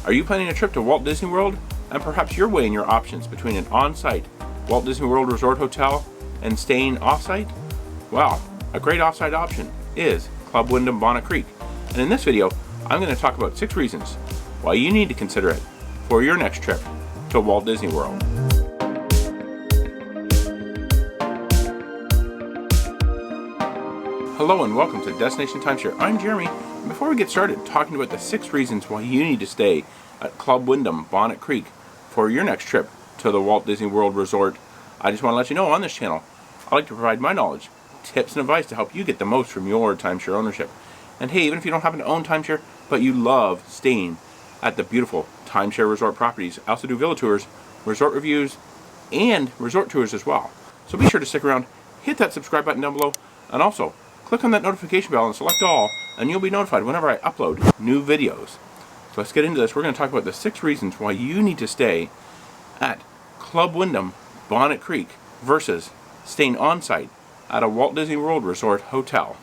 Are you planning a trip to Walt Disney World? And perhaps you're weighing your options between an on-site Walt Disney World Resort Hotel and staying off-site? Well, a great off-site option is Club Wyndham Bonnet Creek. And in this video, I'm going to talk about 6 reasons why you need to consider it for your next trip to Walt Disney World. Hello and welcome to Destination Timeshare. I'm Jeremy, and before we get started talking about the 6 reasons why you need to stay at Club Wyndham Bonnet Creek for your next trip to the Walt Disney World Resort, I just want to let you know on this channel, I like to provide my knowledge, tips, and advice to help you get the most from your timeshare ownership. And hey, even if you don't happen to own timeshare, but you love staying at the beautiful timeshare resort properties, I also do villa tours, resort reviews, and resort tours as well. So be sure to stick around, hit that subscribe button down below, and also click on that notification bell and select all, and you'll be notified whenever I upload new videos. So let's get into this. We're going to talk about the 6 reasons why you need to stay at Club Wyndham Bonnet Creek versus staying on-site at a Walt Disney World Resort hotel.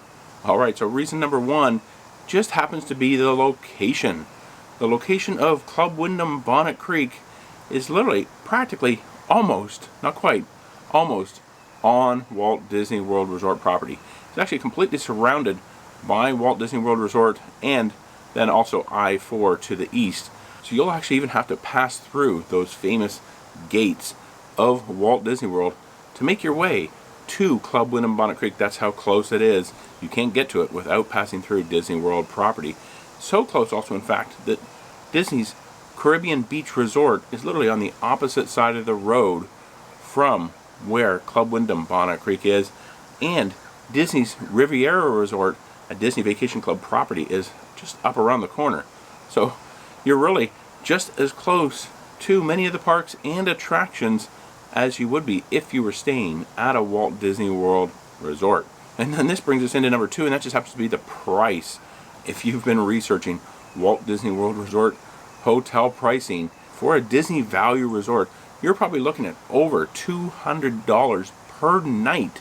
Alright, so reason number 1 just happens to be the location. The location of Club Wyndham Bonnet Creek is literally, practically, almost, not quite, almost on Walt Disney World Resort property. It's actually completely surrounded by Walt Disney World Resort and then also I-4 to the east. So you'll actually even have to pass through those famous gates of Walt Disney World to make your way to Club Wyndham Bonnet Creek. That's how close it is. You can't get to it without passing through Disney World property. So close also, in fact, that Disney's Caribbean Beach Resort is literally on the opposite side of the road from where Club Wyndham Bonnet Creek is, and Disney's Riviera Resort, a Disney Vacation Club property, is just up around the corner. So you're really just as close to many of the parks and attractions as you would be if you were staying at a Walt Disney World Resort. And then this brings us into number 2, and that just happens to be the price. If you've been researching Walt Disney World Resort hotel pricing for a Disney Value Resort, you're probably looking at over $200 per night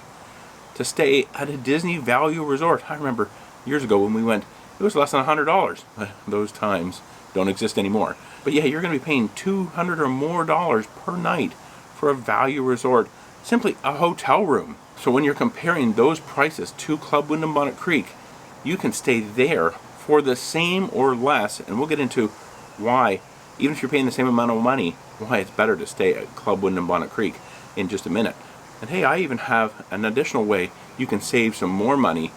to stay at a Disney Value Resort. I remember years ago when we went, it was less than $100. Those times don't exist anymore. But yeah, you're going to be paying $200 or more per night for a value resort, simply a hotel room. So when you're comparing those prices to Club Wyndham Bonnet Creek, you can stay there for the same or less, and we'll get into why, even if you're paying the same amount of money, why it's better to stay at Club Wyndham Bonnet Creek in just a minute. And hey, I even have an additional way you can save some more money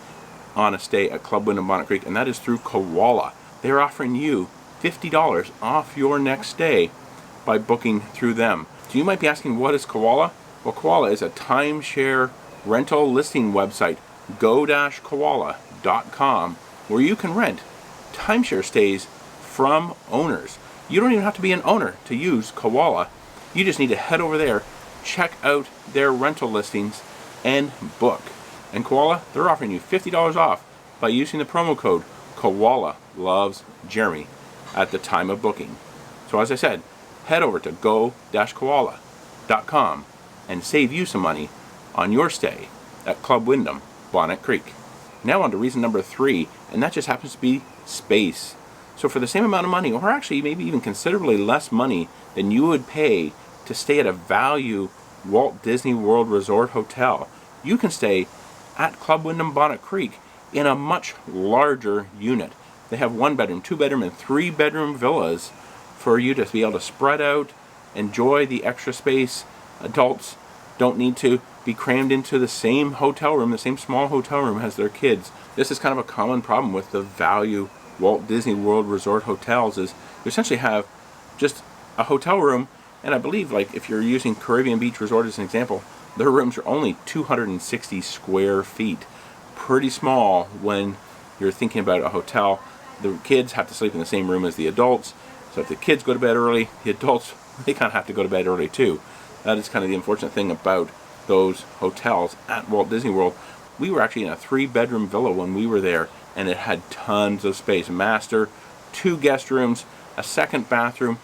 on a stay at Club Wyndham Bonnet Creek, and that is through Koala. They're offering you $50 off your next stay by booking through them. So you might be asking, what is Koala? Well, Koala is a timeshare rental listing website, go-koala.com, where you can rent timeshare stays from owners. You don't even have to be an owner to use Koala. You just need to head over there, check out their rental listings, and book. And Koala, they're offering you $50 off by using the promo code Koala Loves Jeremy at the time of booking. So as I said, head over to go-koala.com and save you some money on your stay at Club Wyndham Bonnet Creek. Now on to reason number 3, and that just happens to be space. So for the same amount of money, or actually maybe even considerably less money than you would pay to stay at a value Walt Disney World Resort hotel, you can stay at Club Wyndham Bonnet Creek in a much larger unit. They have 1-bedroom, 2-bedroom, and 3-bedroom villas for you to be able to spread out, enjoy the extra space. Adults don't need to be crammed into the same hotel room, the same small hotel room as their kids. This is kind of a common problem with the value Walt Disney World Resort hotels, is you essentially have just a hotel room, and I believe, like, if you're using Caribbean Beach Resort as an example, their rooms are only 260 square feet. Pretty small when you're thinking about a hotel. The kids have to sleep in the same room as the adults, so if the kids go to bed early, the adults, they kind of have to go to bed early too. That is kind of the unfortunate thing about those hotels at Walt Disney World. We were actually in a 3-bedroom villa when we were there, and it had tons of space. Master, 2 guest rooms, a 2nd bathroom,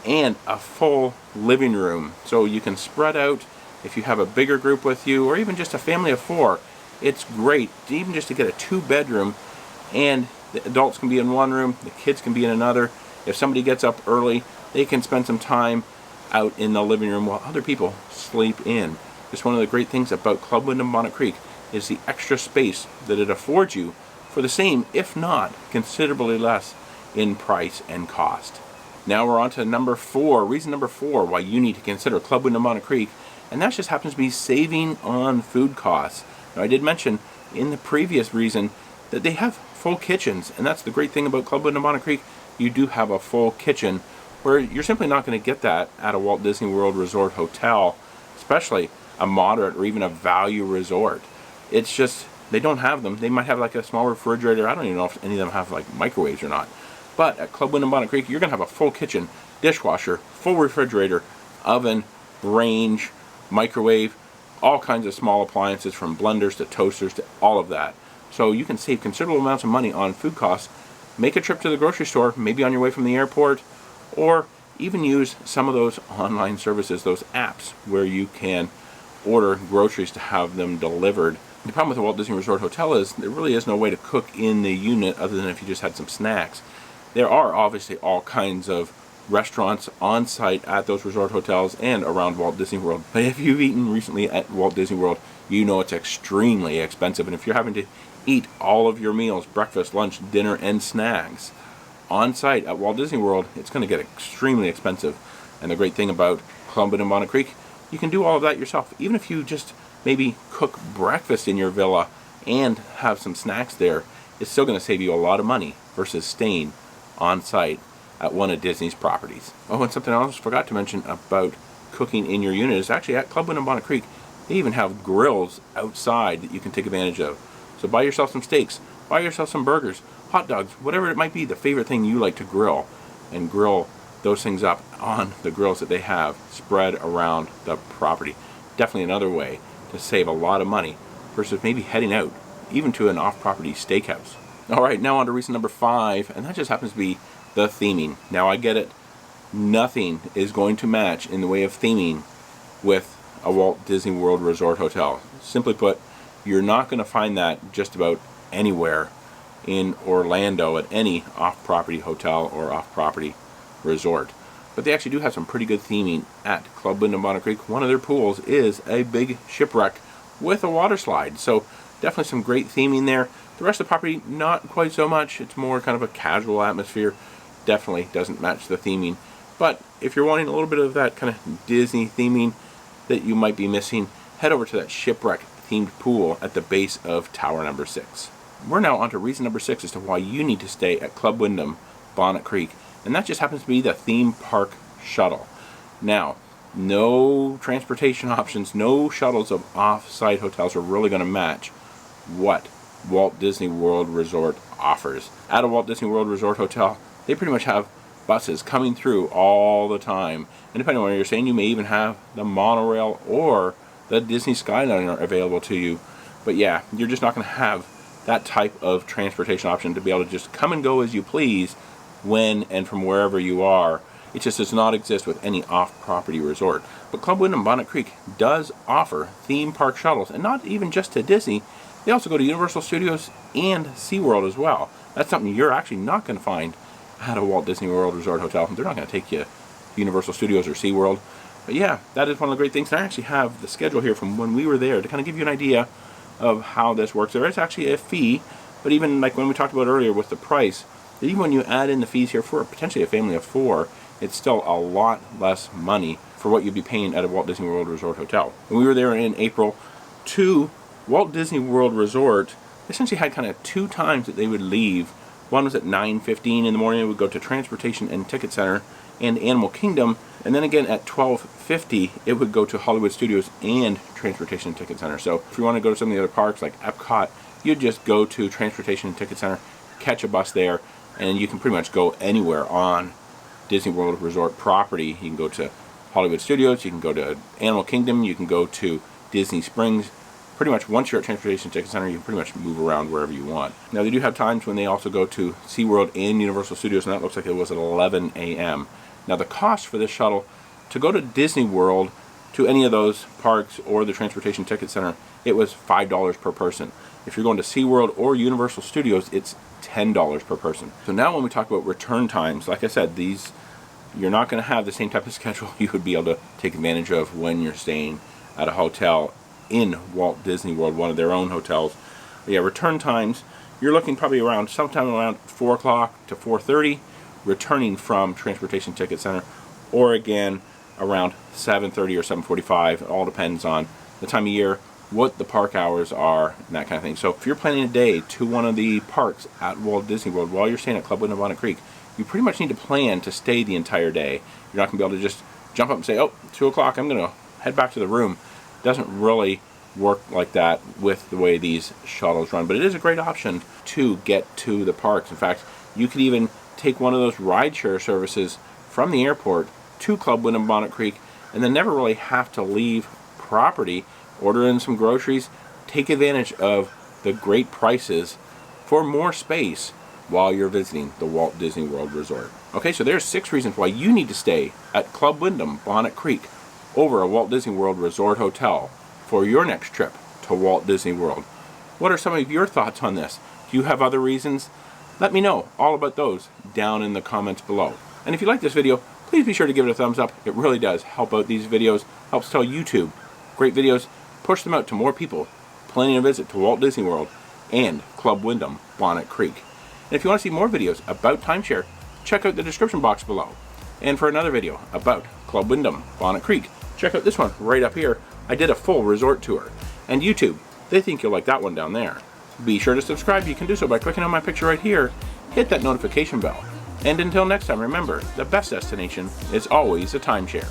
and a full living room. So you can spread out if you have a bigger group with you, or even just a family of 4. It's great, even just to get a 2-bedroom, and the adults can be in one room, the kids can be in another. If somebody gets up early, they can spend some time out in the living room while other people sleep in. Just one of the great things about Club Wyndham Bonnet Creek is the extra space that it affords you for the same, if not considerably less, in price and cost. Now we're on to number 4, reason number 4 why you need to consider Club Wyndham Bonnet Creek, and that just happens to be saving on food costs. Now I did mention in the previous reason that they have full kitchens, and that's the great thing about Club Wyndham Bonnet Creek. You do have a full kitchen where you're simply not going to get that at a Walt Disney World Resort hotel, especially a moderate or even a value resort. It's just, they don't have them. They might have like a small refrigerator. I don't even know if any of them have like microwaves or not. But at Club Wyndham Bonnet Creek, you're going to have a full kitchen, dishwasher, full refrigerator, oven, range, microwave, all kinds of small appliances from blenders to toasters to all of that. So you can save considerable amounts of money on food costs. Make a trip to the grocery store, maybe on your way from the airport, or even use some of those online services, those apps where you can order groceries to have them delivered. The problem with the Walt Disney Resort Hotel is there really is no way to cook in the unit other than if you just had some snacks. There are obviously all kinds of restaurants on site at those resort hotels and around Walt Disney World. But if you've eaten recently at Walt Disney World, you know it's extremely expensive. And if you're having to eat all of your meals, breakfast, lunch, dinner, and snacks on site at Walt Disney World, it's going to get extremely expensive. And the great thing about Club Wyndham Bonnet Creek, you can do all of that yourself. Even if you just maybe cook breakfast in your villa and have some snacks there, it's still going to save you a lot of money versus staying on site at one of Disney's properties. Oh, and something else I forgot to mention about cooking in your unit is actually at Club Wyndham Bonnet Creek, they even have grills outside that you can take advantage of. So buy yourself some steaks, buy yourself some burgers, hot dogs, whatever it might be, the favorite thing you like to grill, and grill those things up on the grills that they have spread around the property. Definitely another way to save a lot of money versus maybe heading out even to an off-property steakhouse. Alright, now on to reason number 5, and that just happens to be the theming. Now I get it, nothing is going to match in the way of theming with a Walt Disney World Resort Hotel. Simply put, you're not going to find that just about anywhere in Orlando at any off-property hotel or off-property resort. But they actually do have some pretty good theming at Club Wyndham Bonnet Creek. One of their pools is a big shipwreck with a water slide. So definitely some great theming there. The rest of the property, not quite so much. It's more kind of a casual atmosphere. Definitely doesn't match the theming. But if you're wanting a little bit of that kind of Disney theming that you might be missing, head over to that shipwreck themed pool at the base of Tower number 6. We're now on to reason number 6 as to why you need to stay at Club Wyndham Bonnet Creek. And that just happens to be the theme park shuttle. Now, no transportation options, no shuttles of off-site hotels are really going to match what Walt Disney World Resort offers. At a Walt Disney World Resort Hotel, they pretty much have buses coming through all the time. And depending on where you're staying, you may even have the monorail or the Disney Skyliner available to you. But yeah, you're just not going to have that type of transportation option to be able to just come and go as you please when and from wherever you are. It just does not exist with any off-property resort. But Club Wyndham Bonnet Creek does offer theme park shuttles, and not even just to Disney. They also go to Universal Studios and SeaWorld as well. That's something you're actually not going to find at a Walt Disney World Resort Hotel. They're not going to take you to Universal Studios or SeaWorld. But yeah, that is one of the great things. And I actually have the schedule here from when we were there to kind of give you an idea of how this works. There is actually a fee, but even like when we talked about earlier with the price, even when you add in the fees here for potentially a family of 4, it's still a lot less money for what you'd be paying at a Walt Disney World Resort Hotel. When we were there in April, to Walt Disney World Resort, they essentially had kind of 2 times that they would leave. One was at 9:15 in the morning. It would go to Transportation and Ticket Center and Animal Kingdom, and then again at 12:50 it would go to Hollywood Studios and Transportation and Ticket Center. So if you want to go to some of the other parks like Epcot, you'd just go to Transportation and Ticket Center, catch a bus there, and you can pretty much go anywhere on Disney World Resort property. You can go to Hollywood Studios, you can go to Animal Kingdom, you can go to Disney Springs. Pretty much once you're at Transportation Ticket Center, you can pretty much move around wherever you want. Now they do have times when they also go to SeaWorld and Universal Studios, and that looks like it was at 11 a.m. Now the cost for this shuttle to go to Disney World, to any of those parks or the Transportation Ticket Center, it was $5 per person. If you're going to SeaWorld or Universal Studios, it's $10 per person. So now when we talk about return times, like I said, these, you're not going to have the same type of schedule you would be able to take advantage of when you're staying at a hotel in Walt Disney World, one of their own hotels. But yeah, return times, you're looking probably around sometime around 4 o'clock to 4:30, returning from Transportation Ticket Center, or again around 7:30 or 7:45. It all depends on the time of year, what the park hours are, and that kind of thing. So if you're planning a day to one of the parks at Walt Disney World while you're staying at Club Wyndham Bonnet Creek, you pretty much need to plan to stay the entire day. You're not going to be able to just jump up and say, oh, 2 o'clock, I'm going to head back to the room. It doesn't really work like that with the way these shuttles run, but it is a great option to get to the parks. In fact, you could even take one of those rideshare services from the airport to Club Wyndham Bonnet Creek and then never really have to leave property, order in some groceries, take advantage of the great prices for more space while you're visiting the Walt Disney World Resort. Okay, so there's 6 reasons why you need to stay at Club Wyndham Bonnet Creek over a Walt Disney World Resort Hotel for your next trip to Walt Disney World. What are some of your thoughts on this? Do you have other reasons? Let me know all about those down in the comments below. And if you like this video, please be sure to give it a thumbs up. It really does help out these videos, helps tell YouTube great videos, push them out to more people planning a visit to Walt Disney World and Club Wyndham Bonnet Creek. And if you want to see more videos about timeshare, check out the description box below. And for another video about Club Wyndham Bonnet Creek, check out this one right up here. I did a full resort tour. And YouTube, they think you'll like that one down there. Be sure to subscribe. You can do so by clicking on my picture right here. Hit that notification bell. And until next time, remember, the best destination is always a timeshare.